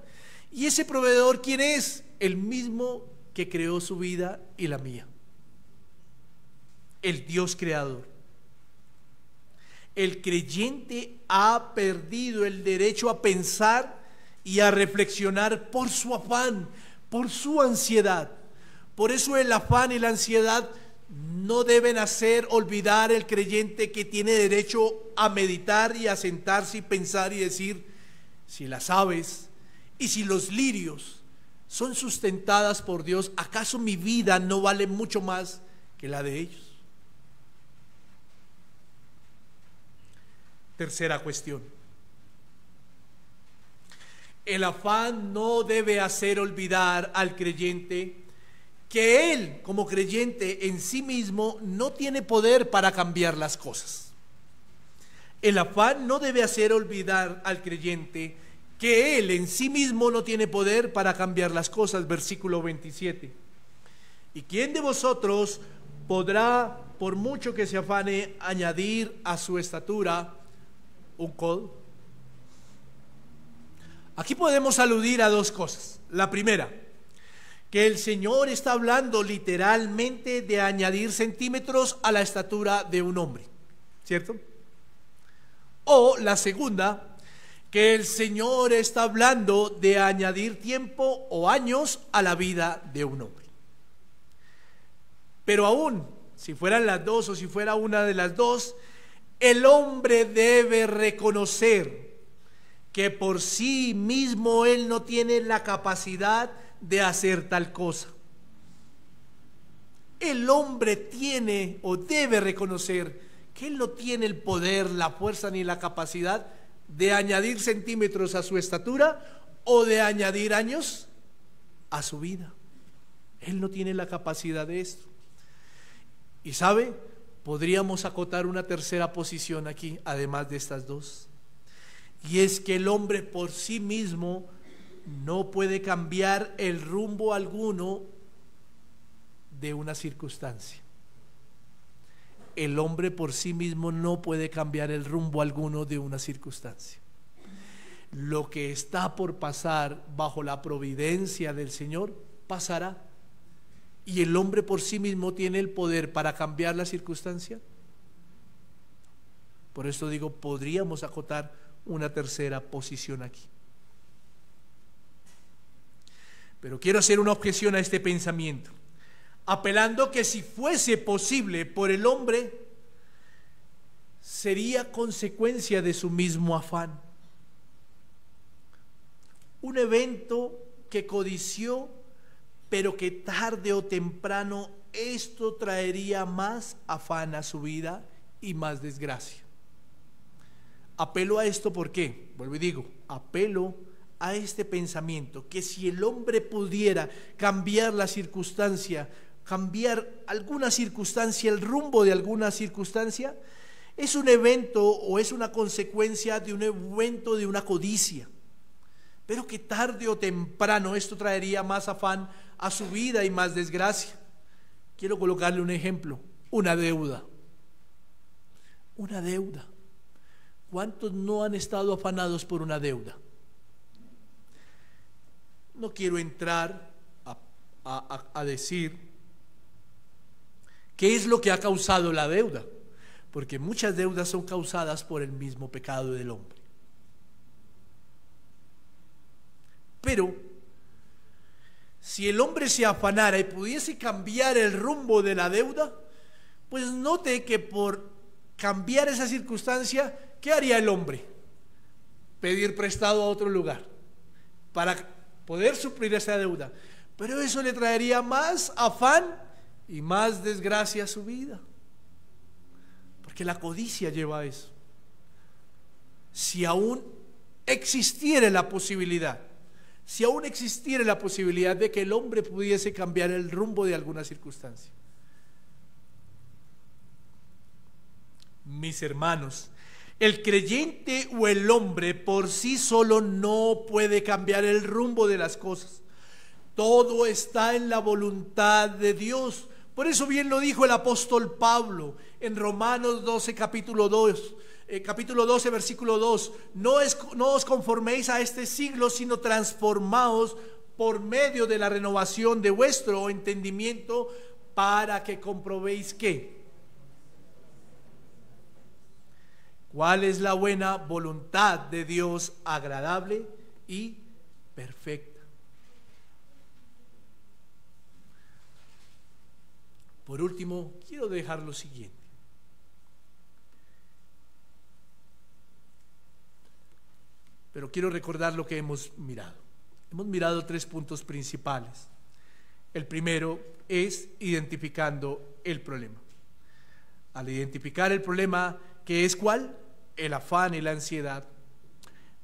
S1: ¿Y ese proveedor quién es? El mismo que creó su vida y la mía. El Dios creador. El creyente ha perdido el derecho a pensar y a reflexionar por su afán, por su ansiedad. Por eso el afán y la ansiedad no deben hacer olvidar al creyente que tiene derecho a meditar y a sentarse y pensar y decir: si las aves y si los lirios son sustentadas por Dios, ¿acaso mi vida no vale mucho más que la de ellos? Tercera cuestión. El afán no debe hacer olvidar al creyente que él, como creyente en sí mismo, no tiene poder para cambiar las cosas. El afán no debe hacer olvidar al creyente que él en sí mismo no tiene poder para cambiar las cosas. Versículo 27. ¿Y quién de vosotros podrá, por mucho que se afane, añadir a su estatura un codo? Aquí podemos aludir a dos cosas. La primera, que el Señor está hablando literalmente de añadir centímetros a la estatura de un hombre, ¿cierto? O la segunda, que el Señor está hablando de añadir tiempo o años a la vida de un hombre. Pero aún, si fueran las dos o si fuera una de las dos, el hombre debe reconocer que por sí mismo él no tiene la capacidad de hacer tal cosa. el hombre tiene o debe reconocer que él no tiene el poder, la fuerza ni la capacidad de añadir centímetros a su estatura o de añadir años a su vida. Él no tiene la capacidad de esto. Y sabe, podríamos acotar una tercera posición aquí, además de estas dos. Y es que el hombre por sí mismo no puede cambiar el rumbo alguno de una circunstancia. El hombre por sí mismo no puede cambiar el rumbo alguno de una circunstancia. Lo que está por pasar bajo la providencia del Señor pasará. ¿Y el hombre por sí mismo tiene el poder para cambiar la circunstancia? Por esto digo, podríamos acotar una tercera posición aquí. Pero quiero hacer una objeción a este pensamiento, apelando que si fuese posible por el hombre, sería consecuencia de su mismo afán. Un evento que codició, pero que tarde o temprano esto traería más afán a su vida y más desgracia. Apelo a esto porque, vuelvo y digo, apelo a este pensamiento, que si el hombre pudiera cambiar la circunstancia, cambiar alguna circunstancia, el rumbo de alguna circunstancia, es un evento o es una consecuencia de un evento de una codicia, pero que tarde o temprano esto traería más afán a su vida y más desgracia. Quiero colocarle un ejemplo, una deuda. Una deuda. ¿Cuántos no han estado afanados por una deuda? No quiero entrar a decir qué es lo que ha causado la deuda, porque muchas deudas son causadas por el mismo pecado del hombre. Pero si el hombre se afanara y pudiese cambiar el rumbo de la deuda, pues note que por cambiar esa circunstancia, ¿qué haría el hombre? Pedir prestado a otro lugar para poder suplir esa deuda. Pero eso le traería más afán y más desgracia a su vida, porque la codicia lleva a eso. Si aún existiera la posibilidad, si aún existiera la posibilidad de que el hombre pudiese cambiar el rumbo de alguna circunstancia. Mis hermanos, el creyente o el hombre por sí solo no puede cambiar el rumbo de las cosas. Todo está en la voluntad de Dios. Por eso bien lo dijo el apóstol Pablo en Romanos 12, capítulo 12, versículo 2. No os conforméis a este siglo, sino transformaos por medio de la renovación de vuestro entendimiento, para que comprobéis ¿qué? ¿Cuál es la buena voluntad de Dios, agradable y perfecta? Por último, quiero dejar lo siguiente. Pero quiero recordar lo que hemos mirado. Hemos mirado 3 puntos principales. El primero es identificando el problema. Al identificar el problema, ¿qué es cuál? El afán y la ansiedad.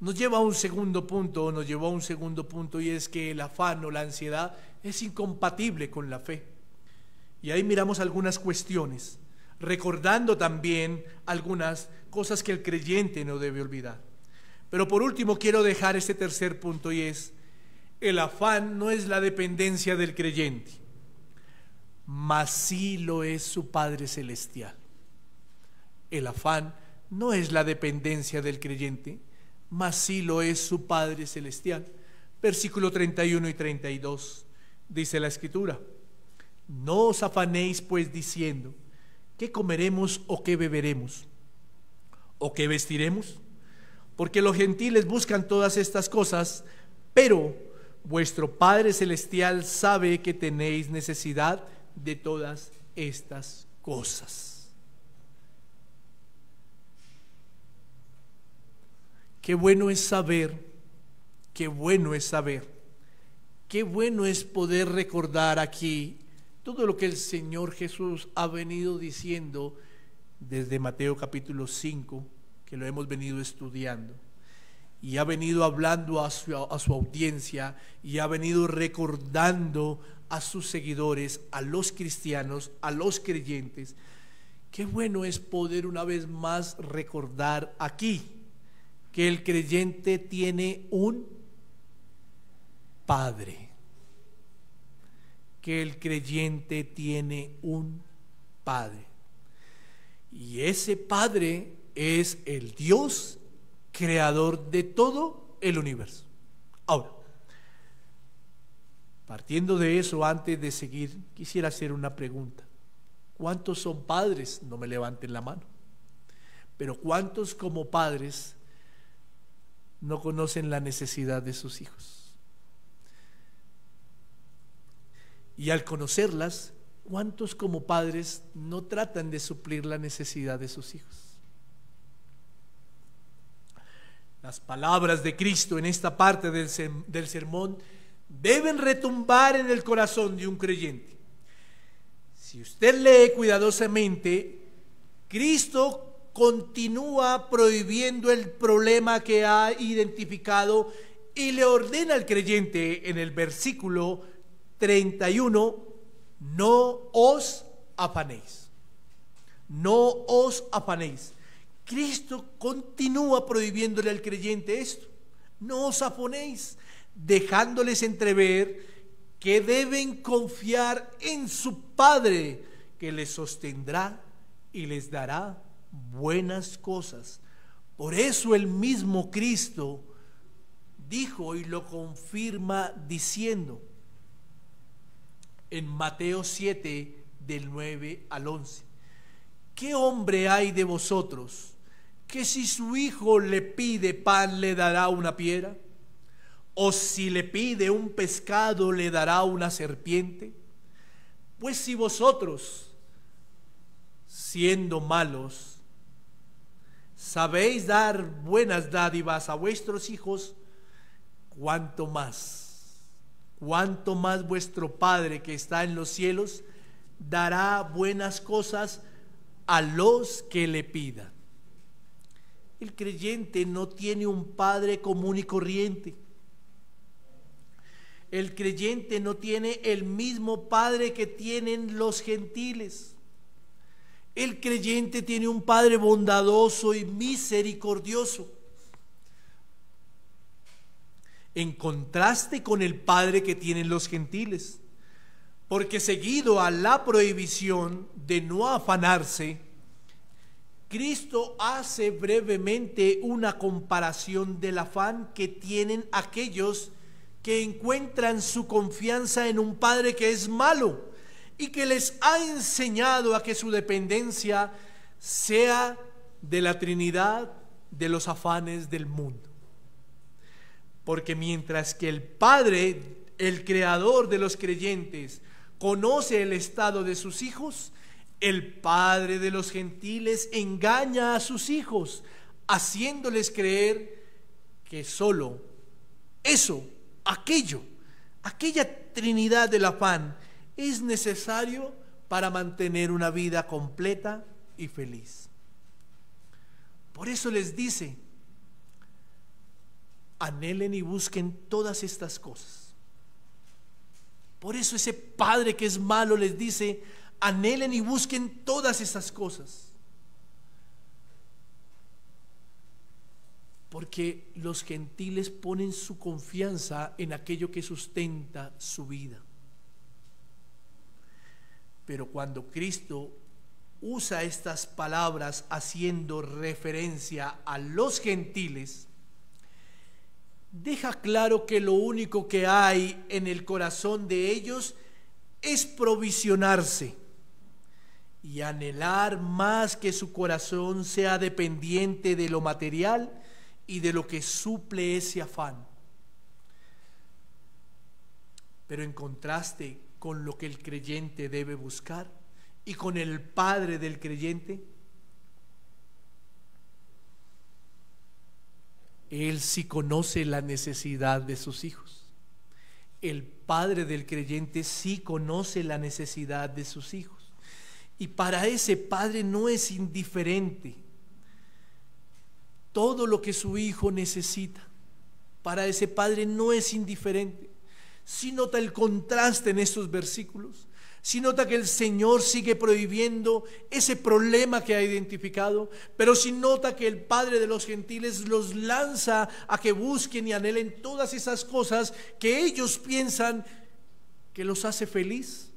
S1: Nos llevó a un segundo punto, y es que el afán o la ansiedad es incompatible con la fe. Y ahí miramos algunas cuestiones, recordando también algunas cosas que el creyente no debe olvidar. Pero por último quiero dejar este tercer punto, y es: el afán no es la dependencia del creyente, mas sí lo es su Padre Celestial. El afán no es la dependencia del creyente, mas sí lo es su Padre Celestial. Versículo 31 y 32, dice la Escritura: no os afanéis pues diciendo, ¿qué comeremos o qué beberemos? ¿O qué vestiremos? Porque los gentiles buscan todas estas cosas, pero vuestro Padre Celestial sabe que tenéis necesidad de todas estas cosas. Qué bueno es saber, qué bueno es poder recordar aquí todo lo que el Señor Jesús ha venido diciendo desde Mateo capítulo 5, que lo hemos venido estudiando, y ha venido hablando a su audiencia, y ha venido recordando a sus seguidores, a los cristianos, a los creyentes. Qué bueno es poder una vez más recordar aquí que el creyente tiene un Padre, que el creyente tiene un Padre, y ese Padre es el Dios creador de todo el universo. Ahora, partiendo de eso, antes de seguir, quisiera hacer una pregunta. ¿Cuántos son padres? No me levanten la mano. Pero ¿cuántos como padres no conocen la necesidad de sus hijos? Y al conocerlas, ¿cuántos como padres no tratan de suplir la necesidad de sus hijos? Las palabras de Cristo en esta parte del sermón deben retumbar en el corazón de un creyente. Si usted lee cuidadosamente, Cristo continúa prohibiendo el problema que ha identificado y le ordena al creyente en el versículo 31: no os afanéis. No os afanéis. Cristo continúa prohibiéndole al creyente esto: no os afanéis, dejándoles entrever que deben confiar en su Padre, que les sostendrá y les dará buenas cosas. Por eso el mismo Cristo dijo y lo confirma diciendo en Mateo 7, del 9 al 11: ¿qué hombre hay de vosotros que si su hijo le pide pan le dará una piedra? ¿O si le pide un pescado le dará una serpiente? Pues si vosotros, siendo malos, sabéis dar buenas dádivas a vuestros hijos, cuánto más vuestro Padre que está en los cielos dará buenas cosas a los que le pidan. El creyente no tiene un padre común y corriente. El creyente no tiene el mismo Padre que tienen los gentiles. El creyente tiene un Padre bondadoso y misericordioso, en contraste con el Padre que tienen los gentiles, porque seguido a la prohibición de no afanarse, Cristo hace brevemente una comparación del afán que tienen aquellos que encuentran su confianza en un Padre que es malo y que les ha enseñado a que su dependencia sea de la Trinidad, de los afanes del mundo. Porque mientras que el Padre, el creador de los creyentes, conoce el estado de sus hijos, el Padre de los gentiles engaña a sus hijos, haciéndoles creer que solo eso, aquella Trinidad del afán es necesario para mantener una vida completa y feliz. Por eso les dice: anhelen y busquen todas estas cosas. Por eso ese padre que es malo les dice: anhelen y busquen todas estas cosas. Porque los gentiles ponen su confianza en aquello que sustenta su vida. Pero cuando Cristo usa estas palabras haciendo referencia a los gentiles, deja claro que lo único que hay en el corazón de ellos es provisionarse y anhelar más que su corazón sea dependiente de lo material y de lo que suple ese afán. Pero en contraste con lo que el creyente debe buscar y con el Padre del creyente, Él sí conoce la necesidad de sus hijos. El padre del creyente sí conoce la necesidad de sus hijos. Y para ese padre no es indiferente todo lo que su hijo necesita. Para ese padre no es indiferente. Si nota el contraste en estos versículos, si nota que el Señor sigue prohibiendo ese problema que ha identificado, pero si nota que el Padre de los gentiles los lanza a que busquen y anhelen todas esas cosas que ellos piensan que los hace feliz.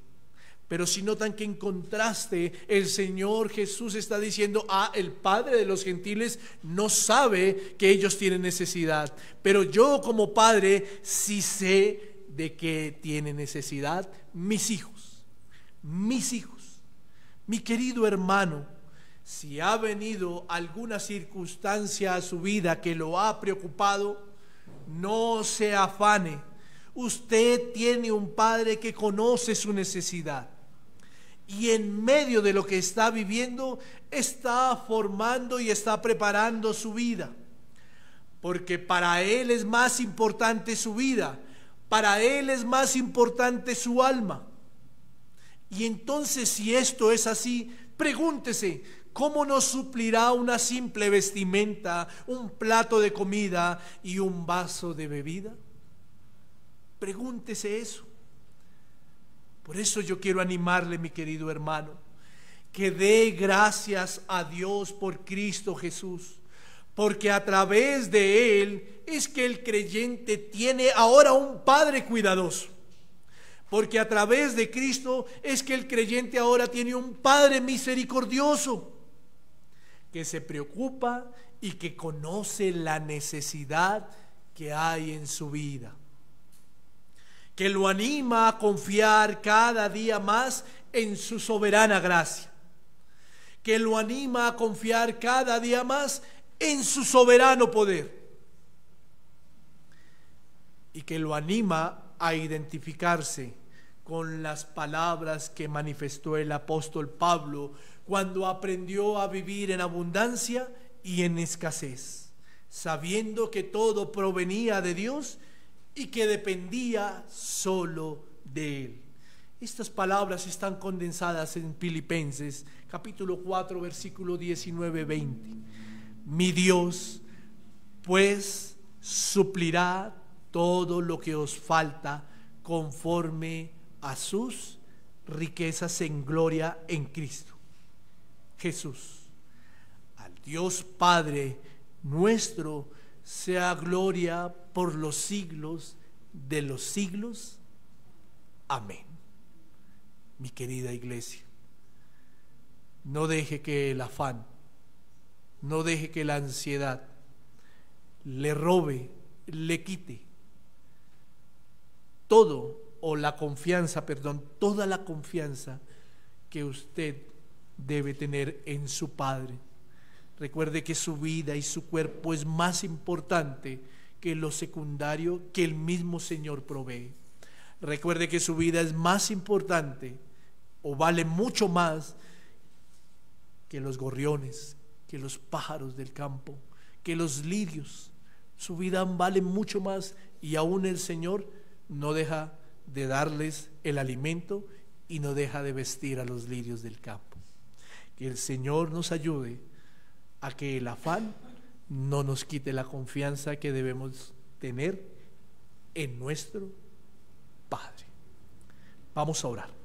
S1: Pero si notan que en contraste el Señor Jesús está diciendo: el Padre de los gentiles no sabe que ellos tienen necesidad, pero yo como Padre sí sé de que tienen necesidad mis hijos. Mis hijos. Mi querido hermano, si ha venido alguna circunstancia a su vida que lo ha preocupado, no se afane. Usted tiene un Padre que conoce su necesidad, y en medio de lo que está viviendo está formando y está preparando su vida, porque para Él es más importante su vida, para Él es más importante su alma. Y entonces, si esto es así, pregúntese: ¿cómo nos suplirá una simple vestimenta, un plato de comida y un vaso de bebida? Pregúntese eso. Por eso yo quiero animarle, mi querido hermano, que dé gracias a Dios por Cristo Jesús, porque a través de Él es que el creyente tiene ahora un Padre cuidadoso. Porque a través de Cristo es que el creyente ahora tiene un Padre misericordioso, que se preocupa y que conoce la necesidad que hay en su vida, que lo anima a confiar cada día más en su soberana gracia, que lo anima a confiar cada día más en su soberano poder, y que lo anima a identificarse con las palabras que manifestó el apóstol Pablo cuando aprendió a vivir en abundancia y en escasez, sabiendo que todo provenía de Dios y que dependía solo de Él. Estas palabras están condensadas en Filipenses capítulo 4 versículo 19-20. Mi Dios pues suplirá todo lo que os falta conforme a sus riquezas en gloria en Cristo Jesús. Al Dios Padre nuestro sea gloria por los siglos de los siglos. Amén. Mi querida iglesia, no deje que el afán, no deje que la ansiedad le robe, le quite todo, o la confianza, toda la confianza que usted debe tener en su Padre. Recuerde que su vida y su cuerpo es más importante que lo secundario que el mismo Señor provee. Recuerde que su vida es más importante, o vale mucho más, que los gorriones, que los pájaros del campo, que los lirios. Su vida vale mucho más, y aún el Señor no deja de darles el alimento y no deja de vestir a los lirios del campo. Que el Señor nos ayude a que el afán no nos quite la confianza que debemos tener en nuestro Padre. Vamos a orar.